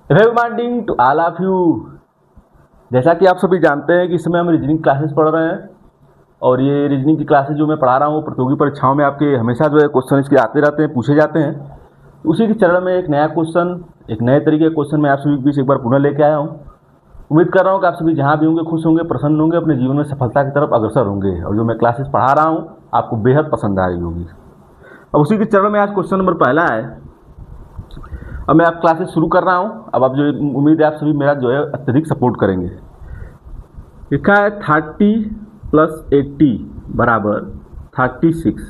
Very good morning to all of you. जैसा कि आप सभी जानते हैं कि इस समय हम रीजनिंग क्लासेस पढ़ रहे हैं और ये रीजनिंग की क्लासेस जो मैं पढ़ा रहा हूँ प्रतियोगी परीक्षाओं में आपके हमेशा जो है क्वेश्चन इसके आते रहते हैं, पूछे जाते हैं। उसी के चरण में एक नया क्वेश्चन, एक नए तरीके का क्वेश्चन मैं आप सभी के बीच एक बार पुनः लेके आया हूँ। उम्मीद कर रहा हूँ कि आप सभी जहाँ भी होंगे खुश होंगे, प्रसन्न होंगे, अपने जीवन में सफलता की तरफ अग्रसर होंगे और जो मैं क्लासेस पढ़ा रहा हूँ आपको बेहद पसंद आ रही होगी। अब उसी के चरण में आज क्वेश्चन नंबर पहला है। अब मैं आप क्लासेस शुरू कर रहा हूँ। अब आप जो उम्मीद है आप सभी मेरा जो है अत्यधिक सपोर्ट करेंगे। लिखा है 30 + 80 = 36।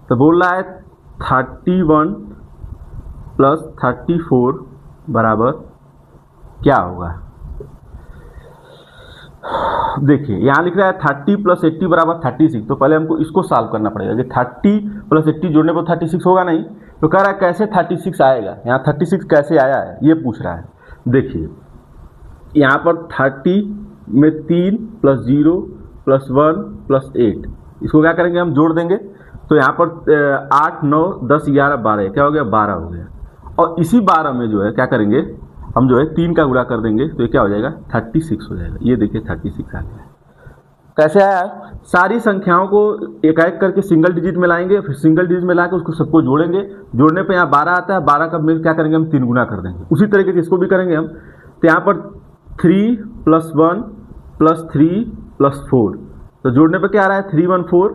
तो बोल रहा है 31 + 34 बराबर क्या होगा। देखिए यहाँ लिख रहा है 30 + 80 = 36। तो पहले हमको इसको सॉल्व करना पड़ेगा कि 30 + 80 जोड़ने पर 36 होगा नहीं। तो कह रहा है कैसे 36 आएगा, यहाँ 36 कैसे आया है ये पूछ रहा है। देखिए यहाँ पर 30 में 3 + 0 + 1 + 8, इसको क्या करेंगे हम जोड़ देंगे। तो यहाँ पर 8 9 10 11 12 क्या हो गया, 12 हो गया। और इसी 12 में जो है क्या करेंगे हम जो है 3 का गुणा कर देंगे तो ये क्या हो जाएगा 36 हो जाएगा। ये देखिए 36 आ गया। कैसे आया, सारी संख्याओं को एक एक करके सिंगल डिजिट में लाएंगे, फिर सिंगल डिजिट में लाकर उसको सबको जोड़ेंगे। जोड़ने पे यहाँ 12 आता है, 12 का में क्या करेंगे हम 3 गुना कर देंगे। उसी तरीके से इसको भी करेंगे हम। तो यहाँ पर 3 + 1 + 3 + 4, तो जोड़ने पे क्या आ रहा है 3 1 4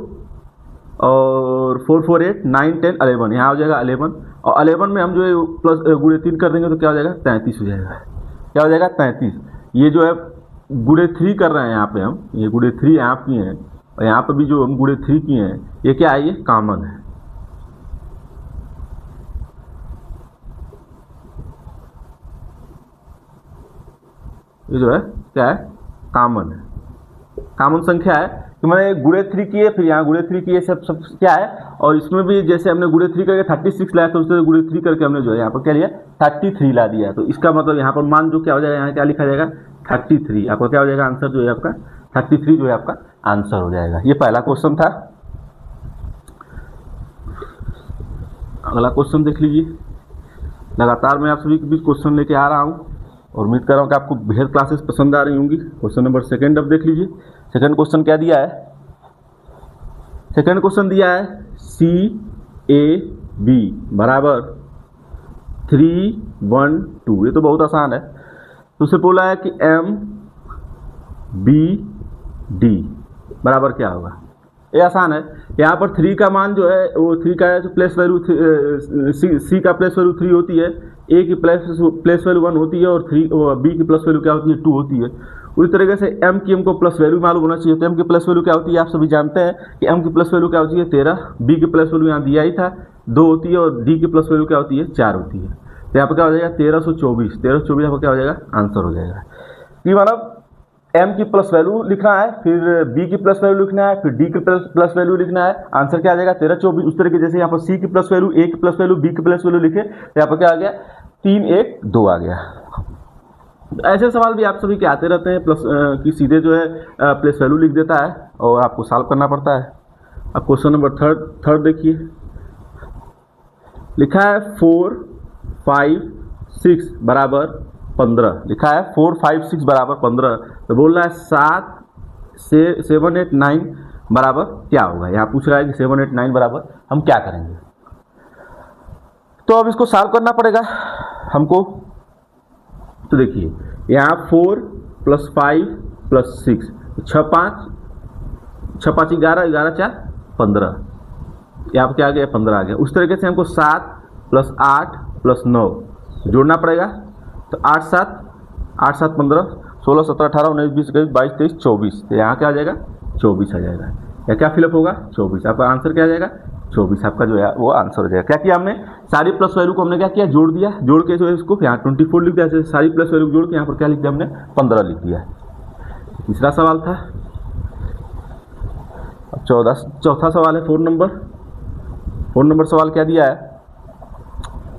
और 4 4 8 9 10 11, यहाँ हो जाएगा 11। और 11 में हम जो है प्लस गुणे 3 कर देंगे तो क्या हो जाएगा 33 हो जाएगा। क्या हो जाएगा 33। ये जो है गुणे 3 कर रहे हैं यहाँ पे हम, ये गुणे 3 यहाँ किए हैं और यहाँ पर भी जो हम गुणे 3 किए हैं ये क्या है, ये कॉमन है। ये जो है क्या है, कॉमन है, कॉमन संख्या है कि मैंने गुणे 3 किए, फिर यहाँ गुणे 3 किए, सब क्या है। और इसमें भी जैसे हमने गुणे 3 करके 36 लाया तो उससे गुणे 3 करके हमने जो है यहाँ पर क्या लिया 33 ला दिया। तो इसका मतलब यहाँ पर मान जो क्या हो जाएगा, यहाँ क्या लिखा जाएगा 33। आपका क्या हो जाएगा आंसर जो है आपका 33 जो है आपका आंसर हो जाएगा। ये पहला क्वेश्चन था। अगला क्वेश्चन देख लीजिए। लगातार मैं आप सभी के बीच क्वेश्चन लेके आ रहा हूँ और उम्मीद कर रहा हूँ कि आपको बेहद क्लासेस पसंद आ रही होंगी। क्वेश्चन नंबर सेकंड अब देख लीजिए। सेकंड क्वेश्चन क्या दिया है, सेकंड क्वेश्चन दिया है CAB = 3 1 2। ये तो बहुत आसान है। तो उसे बोला है कि MBD बराबर क्या होगा। ये आसान है। यहाँ पर 3 का मान जो है वो 3 का है, तो प्लेस वैल्यू C का प्लेस वैल्यू 3 होती है, A की प्लेस वैल्यू 1 होती है और B की प्लस वैल्यू क्या होती है 2 होती है। उसी तरीके से M की हमको प्लस वैल्यू मालूम होना चाहिए। तो M की प्लस वैल्यू क्या होती है, आप सभी जानते हैं कि M की प्लस वैल्यू क्या होती है 13। B की प्लस वैल्यू यहाँ दिया ही था 2 होती है और D की प्लस वैल्यू क्या होती है 4 होती है। तो यहाँ पर क्या हो जाएगा 1324। 1324 यहाँ पर क्या हो जाएगा आंसर हो जाएगा। ये मतलब M की प्लस वैल्यू लिखना है, फिर B की प्लस वैल्यू लिखना है, फिर D की प्लस वैल्यू लिखना है। आंसर क्या आ जाएगा 1324। उस तरीके जैसे यहाँ पर C की प्लस वैल्यू, A की प्लस वैल्यू, B की प्लस वैल्यू लिखे तो यहाँ पर क्या आ गया 3 1 2 आ गया। ऐसे सवाल भी आप सभी के आते रहते हैं, प्लस की सीधे जो है प्लस वैल्यू लिख देता है और आपको सॉल्व करना पड़ता है। अब क्वेश्चन नंबर थर्ड देखिए। लिखा है 4 5 6 = 15। लिखा है 4 5 6 = 15। तो बोल रहा है 7 8 9 बराबर क्या होगा। यहाँ पूछ रहा है कि 7 8 9 बराबर हम क्या करेंगे। तो अब इसको सॉल्व करना पड़ेगा हमको। तो देखिए यहाँ 4 + 5 + 6, 6 5 11, 11 4 15, यहाँ पर क्या आ गया 15 आ गया। उस तरीके से हमको 7 + 8 + 9 जोड़ना पड़ेगा। तो 8 7 15 16 17 18 19 20 21 22 23 24, तो यहाँ क्या आ जाएगा 24 आ जाएगा। या क्या फिलअप होगा 24। आपका आंसर क्या आ जाएगा 24। आपका जो है वो आंसर हो जाएगा। क्या किया हमने, सारी प्लस वैल्यू को हमने क्या किया जोड़ दिया, जोड़ के जो है इसको यहाँ 24 लिख दिया। सारी प्लस वैल्यू जोड़ के यहाँ पर क्या लिख दिया हमने 15 लिख दिया। तीसरा सवाल था। अब चौथा सवाल है 4 नंबर सवाल क्या दिया है।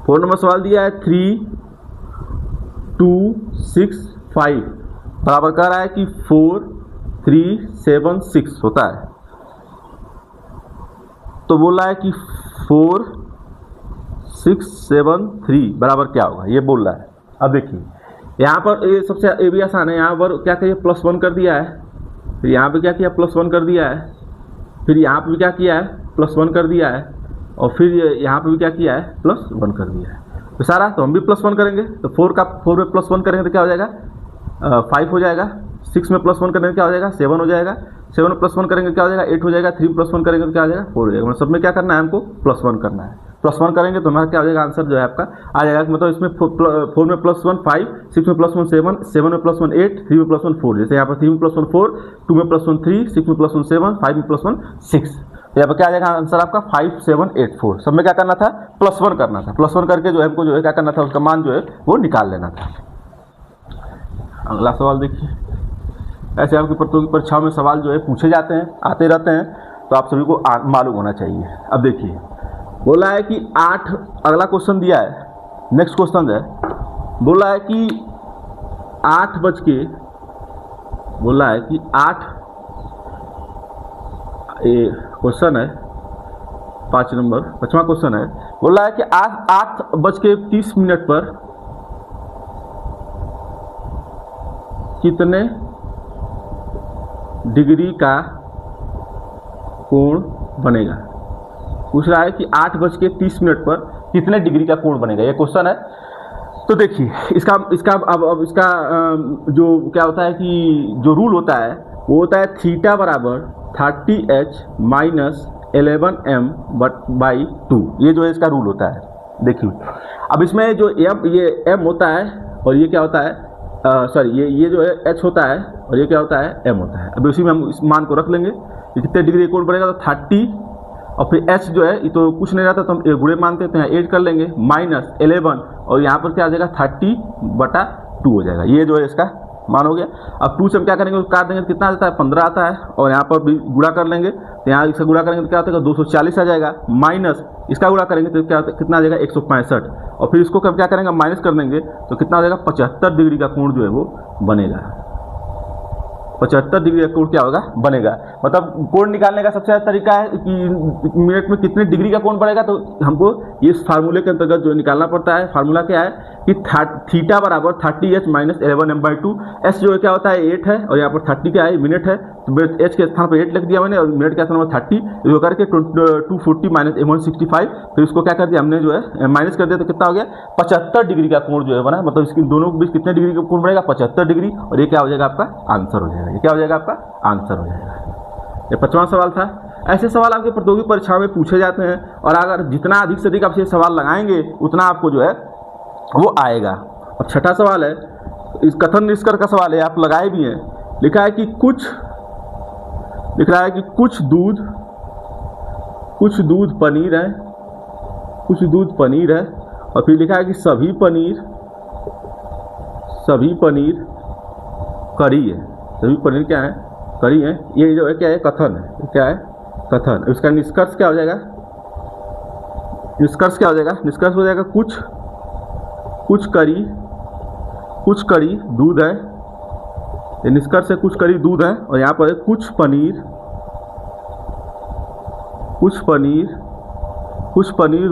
4 नंबर सवाल दिया है 3 2 6 5 बराबर कह रहा है कि 4 3 7 6 होता है। तो बोल रहा है कि 4 6 7 3 बराबर क्या होगा, ये बोल रहा है। अब देखिए यहाँ पर ये सबसे ये भी आसान है, यहाँ पर क्या किया +1 कर दिया है, फिर यहाँ पे क्या किया +1 कर दिया है, फिर यहाँ पे भी क्या किया है +1 कर दिया है, और फिर यहाँ पे भी क्या किया है +1 कर दिया है। तो सारा तो हम भी +1 करेंगे, तो 4 में +1 करेंगे तो क्या हो जाएगा 5 हो जाएगा, 6 में +1 करेंगे क्या हो जाएगा 7 हो जाएगा, 7 में +1 करेंगे क्या हो जाएगा 8 हो जाएगा, 3 में +1 करेंगे तो क्या हो जाएगा 4 हो जाएगा। मतलब सब में क्या करना है हमको +1 करना है, +1 करेंगे तो हमारा क्या हो जाएगा आंसर जो है आपका आ जाएगा। मतलब इसमें 4 में +1 5, 6 में +1 7, 7 में +1 8, 3 में +1 4, जैसे यहाँ पर 3 में +1 4, 2 में +1 3, 6 में +1 7, 5 में +1 6, तो यहाँ पर क्या आ जाएगा आंसर आपका 5 7 8 4। सब में क्या करना था +1 करना था, +1 करके जो है हमको जो है क्या करना था उसका मान जो है वो निकाल लेना था। अगला सवाल देखिए, ऐसे आपकी प्रतियोगी परीक्षाओं में सवाल जो है पूछे जाते हैं, आते रहते हैं, तो आप सभी को मालूम होना चाहिए। अब देखिए बोला है कि 8, अगला क्वेश्चन दिया है, नेक्स्ट क्वेश्चन है, बोला है कि 8 बज के, बोला है कि 8, ये क्वेश्चन है 5 नंबर 5वां क्वेश्चन है, बोला है कि 8:30 पर कितने डिग्री का कोण बनेगा। पूछ रहा है कि 8:30 पर कितने डिग्री का कोण बनेगा, ये क्वेश्चन है। तो देखिए इसका अब इसका जो क्या होता है कि जो रूल होता है वो होता है थीटा बराबर 30h माइनस 11m/2, ये जो है इसका रूल होता है। देखिए अब इसमें जो ये m होता है और ये क्या होता है सॉरी ये जो है h होता है और ये क्या होता है m होता है। अब उसी में हम इस मान को रख लेंगे कि कितने डिग्री कोण पड़ेगा, तो 30 और फिर h जो है ये तो कुछ नहीं रहता तो हम गुणे मानते हैं, तो यहाँ 8 कर लेंगे -11 और यहाँ पर क्या आ जाएगा 30/2 हो जाएगा। ये जो है इसका मान हो गया। अब 2 से हम क्या करेंगे काट देंगे तो कितना आता है 15 आता है, और यहाँ पर भी गुणा कर लेंगे तो यहाँ इसका गुणा करेंगे तो क्या आता है 240 आ जाएगा, माइनस इसका गुणा करेंगे तो क्या कितना आ जाएगा 165, और फिर इसको क्या करेंगे माइनस कर देंगे तो कितना आ जाएगा 75 डिग्री का कोण जो है वो बनेगा। 75 डिग्री का कोण क्या होगा बनेगा। मतलब कोण निकालने का सबसे अच्छा तरीका है कि मिनट में कितने डिग्री का कोण पड़ेगा, तो हमको इस फार्मूले के अंतर्गत जो निकालना पड़ता है। फार्मूला क्या है कि थीटा बराबर 30h माइनस 11m/2, एस जो है क्या होता है 8 है और यहाँ पर 30 क्या है मिनट है, तो एच के स्थान पर 8 लिख दिया मैंने और मिनट के स्थान पर 30, इसको करके 240 माइनस 165, फिर इसको क्या कर दिया हमने जो है माइनस कर दिया तो कितना हो गया 75 डिग्री का कोण जो है बना। मतलब इसके दोनों के बीच कितने डिग्री का कोण बनेगा 75 डिग्री, और ये क्या हो जाएगा आपका आंसर हो जाएगा। ये क्या हो जाएगा आपका आंसर हो जाएगा। ये 5वां सवाल था। ऐसे सवाल आपके प्रतियोगी परीक्षाओं में पूछे जाते हैं, और अगर जितना अधिक से अधिक आप ये सवाल लगाएंगे उतना आपको जो है वो आएगा। अब 6ठा सवाल है, इस कथन निष्कर्ष का सवाल है, आप लगाए भी हैं। लिखा है कि लिख रहा है कि कुछ दूध पनीर है, कुछ दूध पनीर है, और फिर लिखा है कि सभी पनीर करी है। सभी पनीर क्या है करी है। ये जो है क्या है कथन है, क्या है कथन। इसका निष्कर्ष क्या हो जाएगा, निष्कर्ष क्या हो जाएगा, निष्कर्ष हो जाएगा कुछ करी दूध है। ये निष्कर्ष है कुछ करी दूध है, और यहाँ पर है कुछ पनीर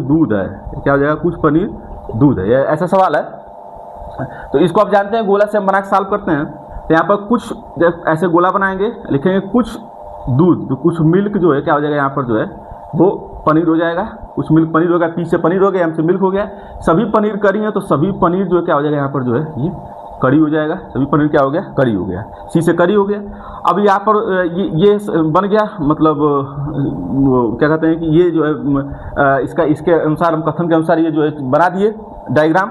दूध है। क्या हो जाएगा कुछ पनीर दूध है। ये ऐसा सवाल है। तो इसको आप जानते हैं गोला से हम बना के सॉल्व करते हैं। तो यहाँ पर कुछ ऐसे गोला बनाएंगे, लिखेंगे कुछ दूध, तो कुछ मिल्क जो है क्या हो जाएगा यहाँ पर जो है वो पनीर हो जाएगा। कुछ मिल्क पनीर होगा, पी से पनीर हो गया, एम से मिल्क हो गया। सभी पनीर करी है तो सभी पनीर जो है क्या हो जाएगा यहाँ पर जो है ये करी हो जाएगा। सभी पनीर क्या हो गया करी हो गया, सी से करी हो गया। अब यहाँ पर ये बन गया, मतलब क्या कहते हैं कि ये जो है इसके अनुसार हम कथन के अनुसार ये जो है बना दिए डायग्राम।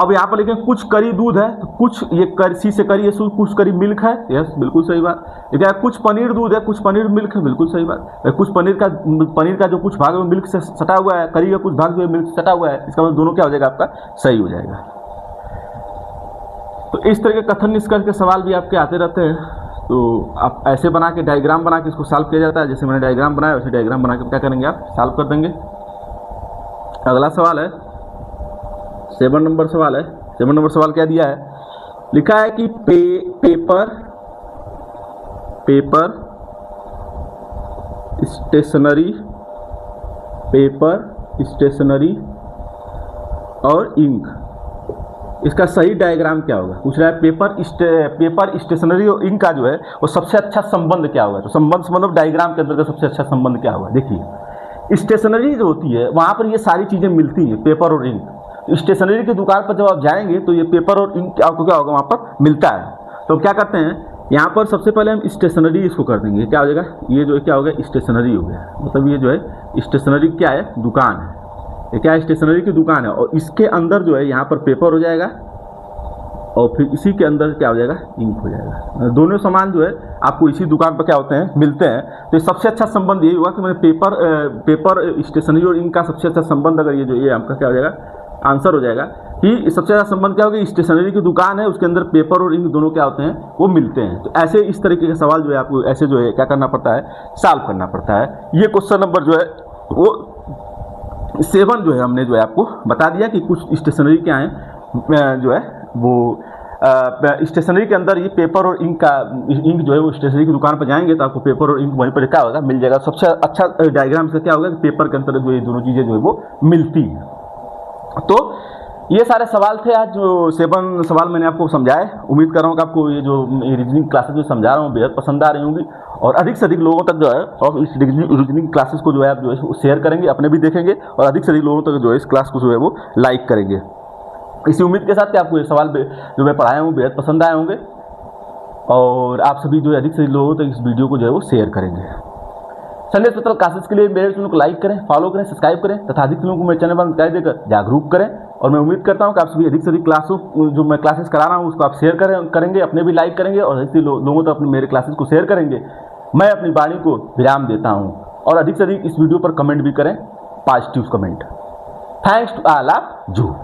अब यहाँ पर लिखें कुछ करी दूध है, तो कुछ ये सी से करी है, कुछ करी मिल्क है, यस बिल्कुल सही बात। लिखा है कुछ पनीर दूध है, कुछ पनीर मिल्क है, बिल्कुल सही बात। कुछ पनीर का जो कुछ भाग है मिल्क से सटा हुआ है, करी का कुछ भाग जो है मिल्क से सटा हुआ है, इसका मतलब दोनों क्या हो जाएगा आपका सही हो जाएगा। तो इस तरह के कथन निष्कर्ष के सवाल भी आपके आते रहते हैं। तो आप ऐसे बना के डायग्राम बना के इसको सॉल्व किया जाता है। जैसे मैंने डायग्राम बनाया वैसे डायग्राम बना के क्या करेंगे आप सॉल्व कर देंगे। अगला सवाल है 7 नंबर सवाल है। 7 नंबर सवाल क्या दिया है, लिखा है कि पेपर स्टेशनरी और इंक इसका सही डायग्राम क्या होगा, पूछ रहा है पेपर स्टेशनरी और इंक का जो है वो सबसे अच्छा संबंध क्या होगा। तो संबंध मतलब डायग्राम के अंदर का सबसे अच्छा संबंध क्या होगा। देखिए स्टेशनरी जो होती है वहाँ पर ये सारी चीज़ें मिलती हैं, पेपर और इंक। स्टेशनरी की दुकान पर जब आप जाएंगे तो ये पेपर और इंक आपको क्या होगा, वहाँ पर मिलता है। तो क्या करते हैं, यहाँ पर सबसे पहले हम स्टेशनरी इसको कर देंगे, क्या हो जाएगा, ये जो है क्या हो गया, स्टेशनरी हो गया। मतलब ये जो है स्टेशनरी क्या है, दुकान है, ये क्या है, स्टेशनरी की दुकान है। और इसके अंदर जो है यहाँ पर पेपर हो जाएगा और फिर इसी के अंदर क्या हो जाएगा, इंक हो जाएगा। दोनों सामान जो है आपको इसी दुकान पर क्या होते हैं, मिलते हैं। तो सबसे अच्छा संबंध यही हुआ कि मैंने पेपर स्टेशनरी और इंक का सबसे अच्छा संबंध, अगर ये आपका क्या हो जाएगा, आंसर हो जाएगा कि सबसे अच्छा संबंध क्या होगा, स्टेशनरी की दुकान है, उसके अंदर पेपर और इंक दोनों क्या होते हैं, वो मिलते हैं। तो ऐसे इस तरीके के सवाल जो है आपको ऐसे जो है क्या करना पड़ता है, सॉल्व करना पड़ता है। ये क्वेश्चन नंबर जो है वो 7 जो है हमने जो है आपको बता दिया कि कुछ स्टेशनरी क्या है जो है वो स्टेशनरी के अंदर ये पेपर और इंक जो है वो स्टेशनरी की दुकान पर जाएंगे तो आपको पेपर और इंक वहीं पर क्या होगा, मिल जाएगा। सबसे अच्छा डायग्राम से क्या होगा कि पेपर के अंदर जो ये दोनों चीज़ें जो है वो मिलती हैं। तो ये सारे सवाल थे आज, जो 7 सवाल मैंने आपको समझाए। उम्मीद कर रहा हूँ कि आपको ये जो रीजनिंग क्लासेस जो समझा रहा हूँ बेहद पसंद आ रही होंगी और अधिक से अधिक लोगों तक जो है और इस रीजनिंग क्लासेस को जो है आप जो है शेयर करेंगे, अपने भी देखेंगे और अधिक से अधिक लोगों तक जो है इस क्लास को जो है वो लाइक करेंगे। इसी उम्मीद के साथ कि आपको ये सवाल जो मैं पढ़ाया हूँ बेहद पसंद आए होंगे और आप सभी जो है अधिक से अधिक लोगों तक इस वीडियो को जो है वो शेयर करेंगे। संडे स्पेशल क्लासेस के लिए मेरे चैनल को लाइक करें, फॉलो करें, सब्सक्राइब करें तथा अधिक लोगों को मेरे चैनल पर बताए देकर जागरूक करें। और मैं उम्मीद करता हूं कि आप सभी अधिक से अधिक क्लासों जो मैं क्लासेस करा रहा हूं उसको आप शेयर करेंगे, अपने भी लाइक करेंगे और अधिक से लोगों तक अपने मेरे क्लासेस को शेयर करेंगे। मैं अपनी वाणी को विराम देता हूं और अधिक से अधिक इस वीडियो पर कमेंट भी करें, positive comment. Thanks to all of you.